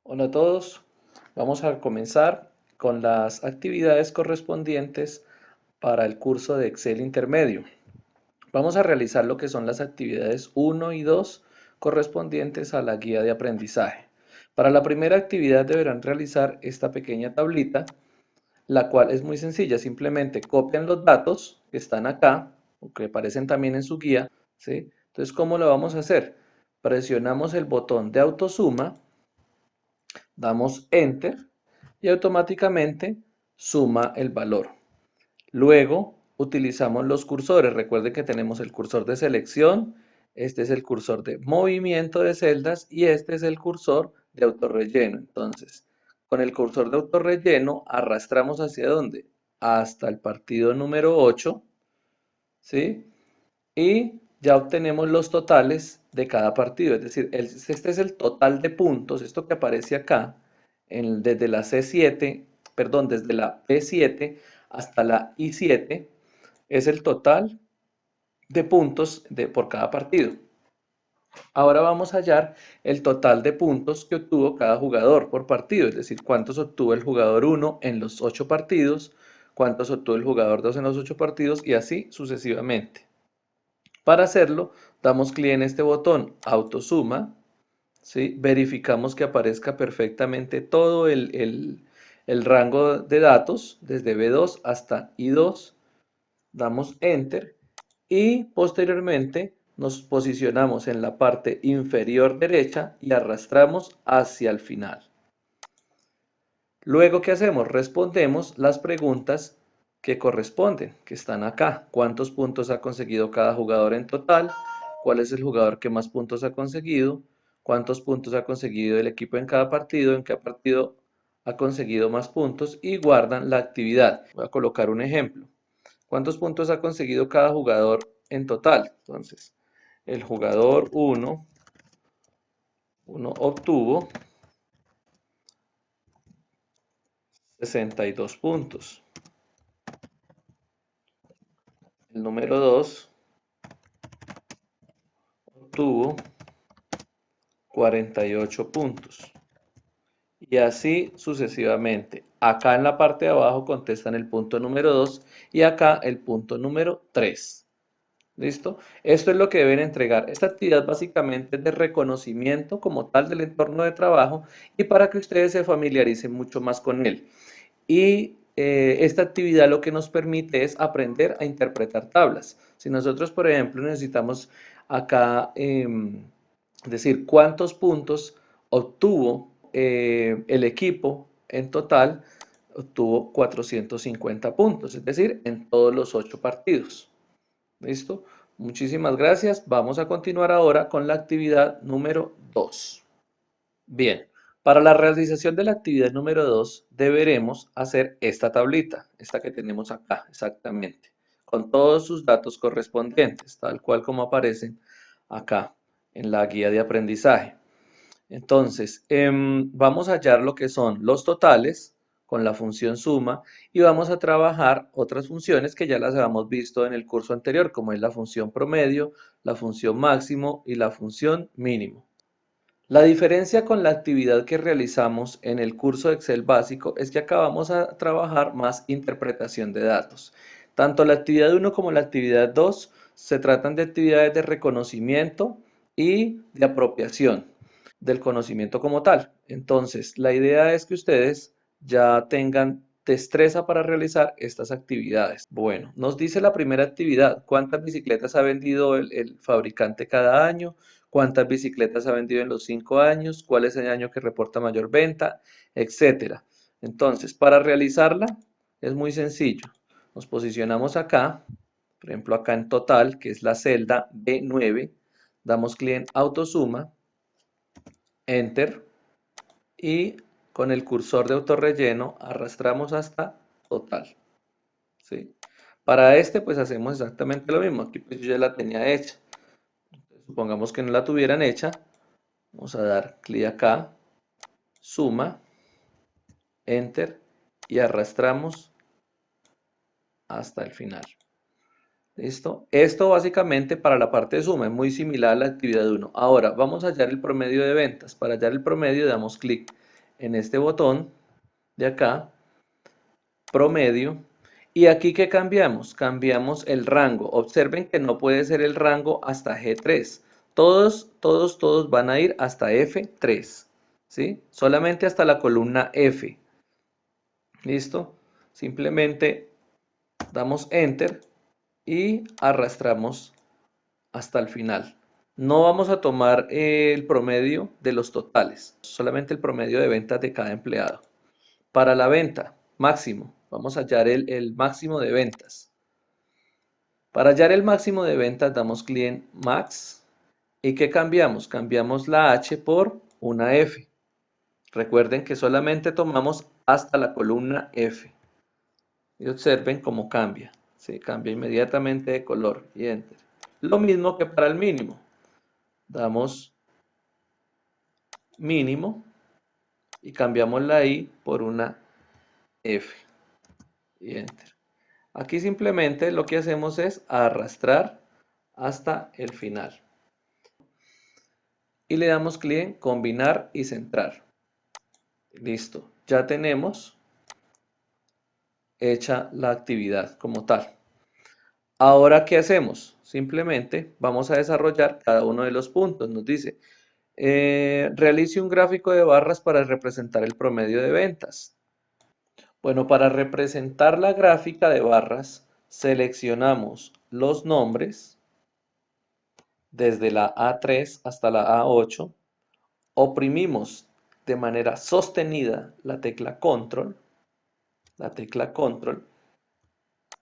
Hola a todos, vamos a comenzar con las actividades correspondientes para el curso de Excel intermedio. Vamos a realizar lo que son las actividades 1 y 2 correspondientes a la guía de aprendizaje. Para la primera actividad deberán realizar esta pequeña tablita, la cual es muy sencilla, simplemente copian los datos que están acá, o que aparecen también en su guía, ¿sí? Entonces, ¿cómo lo vamos a hacer? Presionamos el botón de autosuma, damos Enter y automáticamente suma el valor. Luego utilizamos los cursores. Recuerden que tenemos el cursor de selección, este es el cursor de movimiento de celdas y este es el cursor de autorrelleno. Entonces, con el cursor de autorrelleno arrastramos hacia dónde? Hasta el partido número 8, ¿sí? Y ya obtenemos los totales de cada partido, es decir, este es el total de puntos, esto que aparece acá, desde la C7, perdón, desde la P7 hasta la I7, es el total de puntos por cada partido. Ahora vamos a hallar el total de puntos que obtuvo cada jugador por partido, es decir, cuántos obtuvo el jugador 1 en los 8 partidos, cuántos obtuvo el jugador 2 en los 8 partidos y así sucesivamente. Para hacerlo, damos clic en este botón Autosuma, ¿sí? Verificamos que aparezca perfectamente todo el rango de datos, desde B2 hasta I2, damos Enter y posteriormente nos posicionamos en la parte inferior derecha y arrastramos hacia el final. Luego, ¿qué hacemos? Respondemos las preguntas que corresponden, que están acá. ¿Cuántos puntos ha conseguido cada jugador en total? ¿Cuál es el jugador que más puntos ha conseguido? ¿Cuántos puntos ha conseguido el equipo en cada partido? ¿En qué partido ha conseguido más puntos? Y guardan la actividad. Voy a colocar un ejemplo. ¿Cuántos puntos ha conseguido cada jugador en total? Entonces, el jugador 1 obtuvo 62 puntos. El número 2 obtuvo 48 puntos. Y así sucesivamente. Acá en la parte de abajo contestan el punto número 2 y acá el punto número 3. ¿Listo? Esto es lo que deben entregar. Esta actividad básicamente es de reconocimiento como tal del entorno de trabajo y para que ustedes se familiaricen mucho más con él. Y esta actividad lo que nos permite es aprender a interpretar tablas. Si nosotros, por ejemplo, necesitamos acá decir cuántos puntos obtuvo el equipo en total, obtuvo 450 puntos, es decir, en todos los 8 partidos. ¿Listo? Muchísimas gracias. Vamos a continuar ahora con la actividad número 2. Bien, para la realización de la actividad número 2 deberemos hacer esta tablita, esta que tenemos acá, exactamente, con todos sus datos correspondientes, tal cual como aparecen acá en la guía de aprendizaje. Entonces, vamos a hallar lo que son los totales con la función suma y vamos a trabajar otras funciones que ya las habíamos visto en el curso anterior, como es la función promedio, la función máximo y la función mínimo. La diferencia con la actividad que realizamos en el curso de Excel básico es que acá vamos a trabajar más interpretación de datos. Tanto la actividad 1 como la actividad 2 se tratan de actividades de reconocimiento y de apropiación del conocimiento como tal. Entonces, la idea es que ustedes ya tengan destreza para realizar estas actividades. Bueno, nos dice la primera actividad, ¿cuántas bicicletas ha vendido el fabricante cada año? ¿Cuántas bicicletas ha vendido en los 5 años? ¿Cuál es el año que reporta mayor venta? Etcétera. Entonces, para realizarla es muy sencillo. Nos posicionamos acá, por ejemplo acá en total, que es la celda B9, damos clic en autosuma, Enter, y con el cursor de autorrelleno arrastramos hasta total. ¿Sí? Para este pues hacemos exactamente lo mismo. Aquí pues yo ya la tenía hecha. Entonces, supongamos que no la tuvieran hecha. Vamos a dar clic acá, suma, enter y arrastramos hasta el final. ¿Listo? Esto básicamente para la parte de suma es muy similar a la actividad 1. Ahora vamos a hallar el promedio de ventas. Para hallar el promedio damos clic en este botón de acá, promedio, y aquí ¿qué cambiamos? Cambiamos el rango. Observen que no puede ser el rango hasta G3. Todos van a ir hasta F3, ¿sí? Solamente hasta la columna F. ¿Listo? Simplemente damos Enter y arrastramos hasta el final. No vamos a tomar el promedio de los totales, solamente el promedio de ventas de cada empleado. Para la venta, máximo, vamos a hallar el máximo de ventas. Para hallar el máximo de ventas damos clic en Max. ¿Y qué cambiamos? Cambiamos la H por una F. Recuerden que solamente tomamos hasta la columna F. Y observen cómo cambia. ¿Sí? Cambia inmediatamente de color y Enter. Lo mismo que para el mínimo. Damos mínimo y cambiamos la I por una F y Enter. Aquí simplemente lo que hacemos es arrastrar hasta el final. Y le damos clic en combinar y centrar. Listo, ya tenemos hecha la actividad como tal. Ahora, ¿qué hacemos? Simplemente vamos a desarrollar cada uno de los puntos. Nos dice, realice un gráfico de barras para representar el promedio de ventas. Bueno, para representar la gráfica de barras, seleccionamos los nombres desde la A3 hasta la A8, oprimimos de manera sostenida la tecla Control,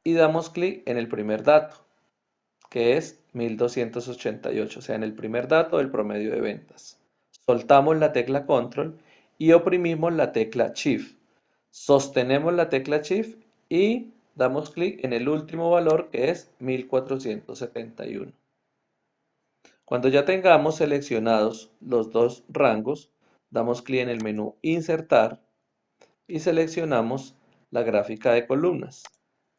y damos clic en el primer dato, que es 1288, o sea, en el primer dato del promedio de ventas. Soltamos la tecla Control y oprimimos la tecla Shift. Sostenemos la tecla Shift y damos clic en el último valor, que es 1471. Cuando ya tengamos seleccionados los dos rangos, damos clic en el menú Insertar y seleccionamos la gráfica de columnas.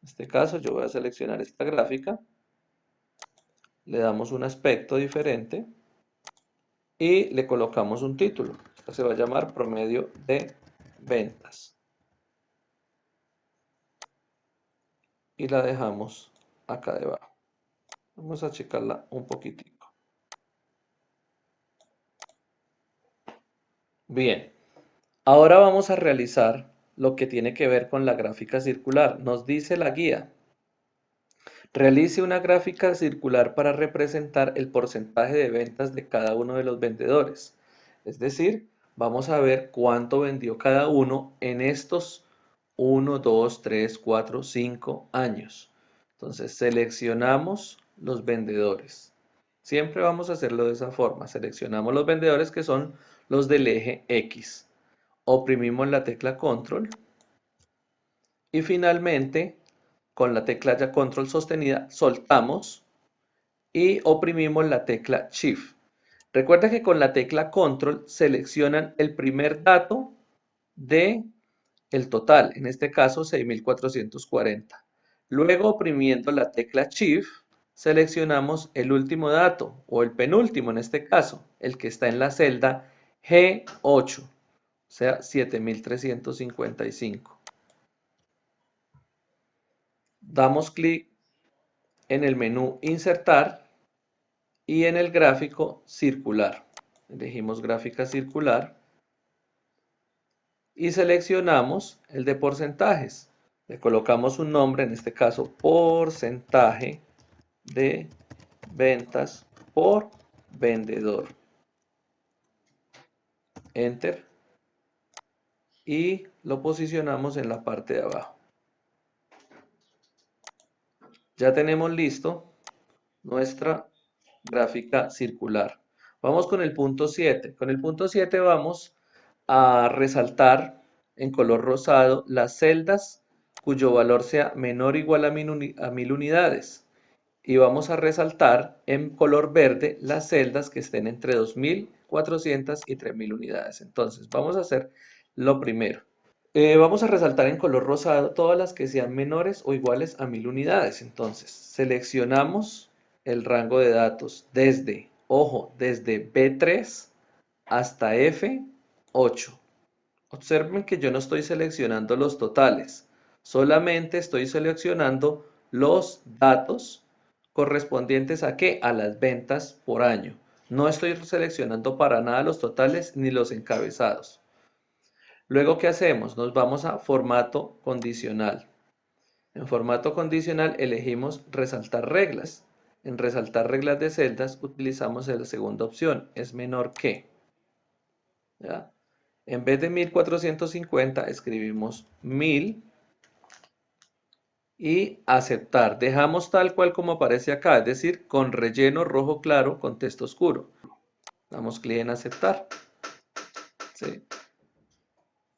En este caso yo voy a seleccionar esta gráfica, le damos un aspecto diferente y le colocamos un título. Esta se va a llamar promedio de ventas. Y la dejamos acá debajo. Vamos a achicarla un poquitico. Bien, ahora vamos a realizar lo que tiene que ver con la gráfica circular. Nos dice la guía: realice una gráfica circular para representar el porcentaje de ventas de cada uno de los vendedores. Es decir, vamos a ver cuánto vendió cada uno en estos 1, 2, 3, 4, 5 años. Entonces seleccionamos los vendedores. Siempre vamos a hacerlo de esa forma. Seleccionamos los vendedores que son los del eje X. Oprimimos la tecla Control y finalmente con la tecla ya Control sostenida soltamos y oprimimos la tecla Shift. Recuerda que con la tecla Control seleccionan el primer dato de el total, en este caso 6440. Luego oprimiendo la tecla Shift seleccionamos el último dato o el penúltimo en este caso, el que está en la celda G8, o sea 7355. Damos clic en el menú Insertar y en el gráfico circular. Elegimos gráfica circular y seleccionamos el de porcentajes. Le colocamos un nombre, en este caso porcentaje de ventas por vendedor. Enter. Y lo posicionamos en la parte de abajo. Ya tenemos listo nuestra gráfica circular. Vamos con el punto 7. Con el punto 7 vamos a resaltar en color rosado las celdas cuyo valor sea menor o igual a 1000 unidades. Y vamos a resaltar en color verde las celdas que estén entre 2400 y 3000 unidades. Entonces, vamos a hacer lo primero. Vamos a resaltar en color rosado todas las que sean menores o iguales a 1000 unidades. Entonces, seleccionamos el rango de datos desde, ojo, desde B3 hasta F8. Observen que yo no estoy seleccionando los totales, solamente estoy seleccionando los datos correspondientes ¿a qué? A las ventas por año. No estoy seleccionando para nada los totales ni los encabezados. Luego, ¿qué hacemos? Nos vamos a formato condicional. En formato condicional elegimos resaltar reglas. En resaltar reglas de celdas utilizamos la segunda opción, es menor que. ¿Ya? En vez de 1450 escribimos 1000 y aceptar. Dejamos tal cual como aparece acá, es decir, con relleno rojo claro con texto oscuro. Damos clic en aceptar. ¿Sí?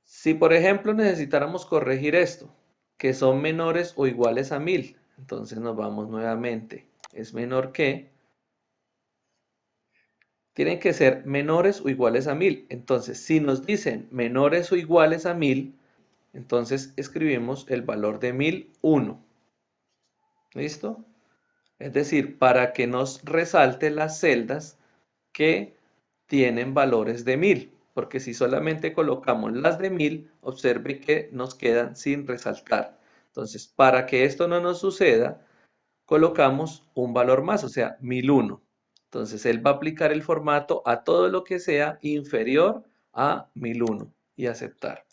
Si por ejemplo necesitáramos corregir esto, que son menores o iguales a 1000, entonces nos vamos nuevamente. Es menor que. Tienen que ser menores o iguales a 1000. Entonces, si nos dicen menores o iguales a 1000, entonces escribimos el valor de 1001. ¿Listo? Es decir, para que nos resalte las celdas que tienen valores de 1000. Porque si solamente colocamos las de 1000, observe que nos quedan sin resaltar. Entonces, para que esto no nos suceda, colocamos un valor más, o sea, 1001. Entonces, él va a aplicar el formato a todo lo que sea inferior a 1001 y aceptar.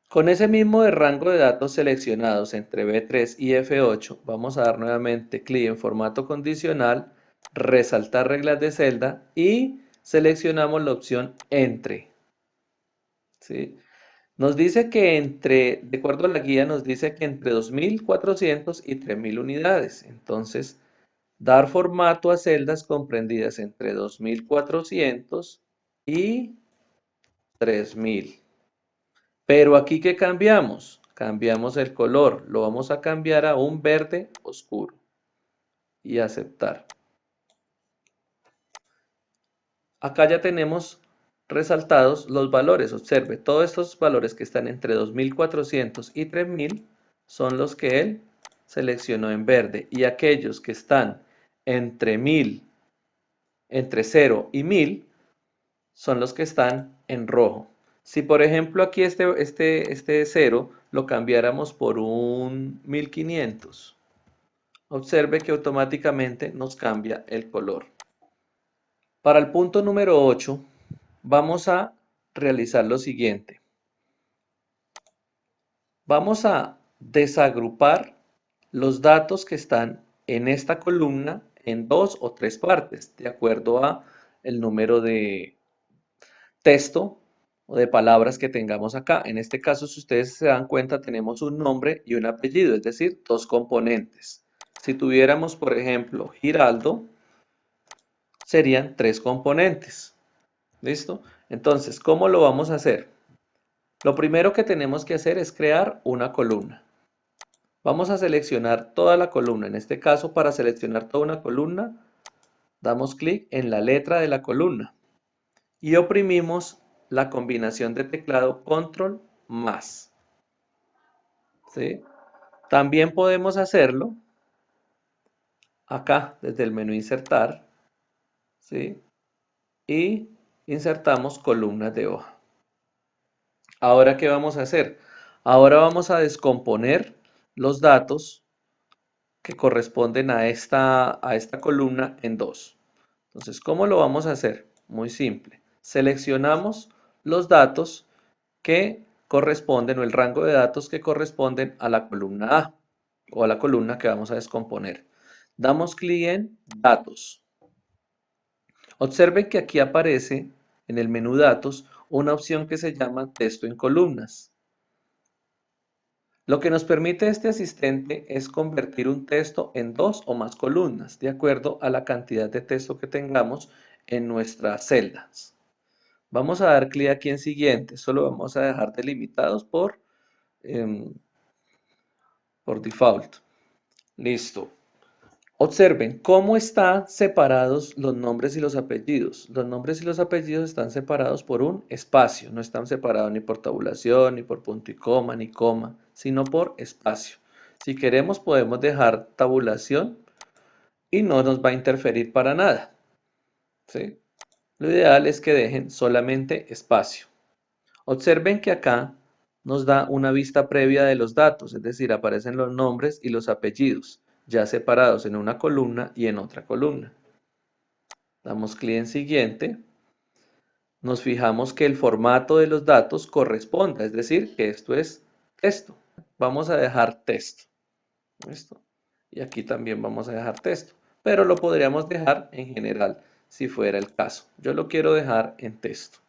Con ese mismo de rango de datos seleccionados entre B3 y F8, vamos a dar nuevamente clic en formato condicional, resaltar reglas de celda y seleccionamos la opción entre. ¿Sí? Nos dice que de acuerdo a la guía, nos dice que entre 2400 y 3000 unidades. Entonces, dar formato a celdas comprendidas entre 2400 y 3000. Pero aquí, ¿qué cambiamos? Cambiamos el color, lo vamos a cambiar a un verde oscuro y aceptar. Acá ya tenemos resaltados los valores. Observe, todos estos valores que están entre 2400 y 3000 son los que él seleccionó en verde, y aquellos que están entre 1000, entre 0 y 1000 son los que están en rojo. Si por ejemplo aquí este 0 lo cambiáramos por un 1500, observe que automáticamente nos cambia el color. Para el punto número 8 vamos a realizar lo siguiente. Vamos a desagrupar los datos que están en esta columna en 2 o 3 partes, de acuerdo a el número de texto o de palabras que tengamos acá. En este caso, si ustedes se dan cuenta, tenemos un nombre y un apellido, es decir, dos componentes. Si tuviéramos, por ejemplo, Giraldo, serían 3 componentes. ¿Listo? Entonces, ¿cómo lo vamos a hacer? Lo primero que tenemos que hacer es crear una columna. Vamos a seleccionar toda la columna. En este caso, para seleccionar toda una columna, damos clic en la letra de la columna y oprimimos la combinación de teclado control más. ¿Sí? También podemos hacerlo acá desde el menú insertar, ¿sí? Y insertamos columnas de hoja. Ahora, ¿qué vamos a hacer? Ahora vamos a descomponer los datos que corresponden a esta columna en dos. Entonces, ¿cómo lo vamos a hacer? Muy simple. Seleccionamos los datos que corresponden, o el rango de datos que corresponden a la columna A o a la columna que vamos a descomponer. Damos clic en Datos. Observen que aquí aparece en el menú Datos una opción que se llama Texto en columnas. Lo que nos permite este asistente es convertir un texto en dos o más columnas, de acuerdo a la cantidad de texto que tengamos en nuestras celdas. Vamos a dar clic aquí en Siguiente, solo vamos a dejar delimitados por default. Listo. Observen cómo están separados los nombres y los apellidos. Los nombres y los apellidos están separados por un espacio, no están separados ni por tabulación, ni por punto y coma, ni coma, sino por espacio. Si queremos podemos dejar tabulación y no nos va a interferir para nada. ¿Sí? Lo ideal es que dejen solamente espacio. Observen que acá nos da una vista previa de los datos, es decir, aparecen los nombres y los apellidos, ya separados en una columna y en otra columna. Damos clic en siguiente. Nos fijamos que el formato de los datos corresponda, es decir, que esto es texto. Vamos a dejar texto. ¿Listo? Y aquí también vamos a dejar texto, pero lo podríamos dejar en general si fuera el caso. Yo lo quiero dejar en texto.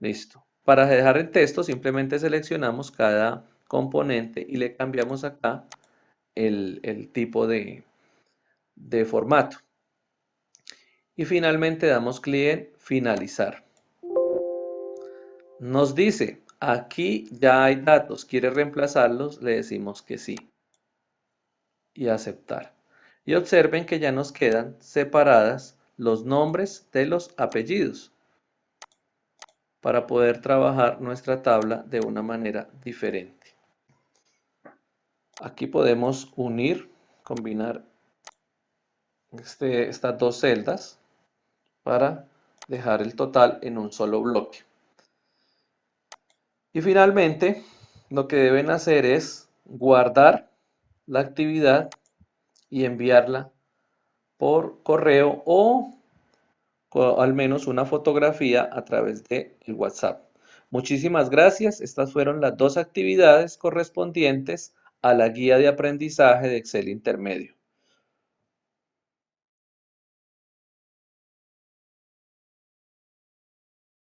Listo. Para dejar en texto simplemente seleccionamos cada componente y le cambiamos acá el tipo de formato. Y finalmente damos clic en finalizar. Nos dice, aquí ya hay datos, ¿quiere reemplazarlos? Le decimos que sí. Y aceptar. Y observen que ya nos quedan separadas los nombres de los apellidos para poder trabajar nuestra tabla de una manera diferente. Aquí podemos unir, combinar estas dos celdas para dejar el total en un solo bloque. Y finalmente, lo que deben hacer es guardar la actividad y enviarla por correo o al menos una fotografía a través de el WhatsApp. Muchísimas gracias. Estas fueron las dos actividades correspondientes a la guía de aprendizaje de Excel Intermedio.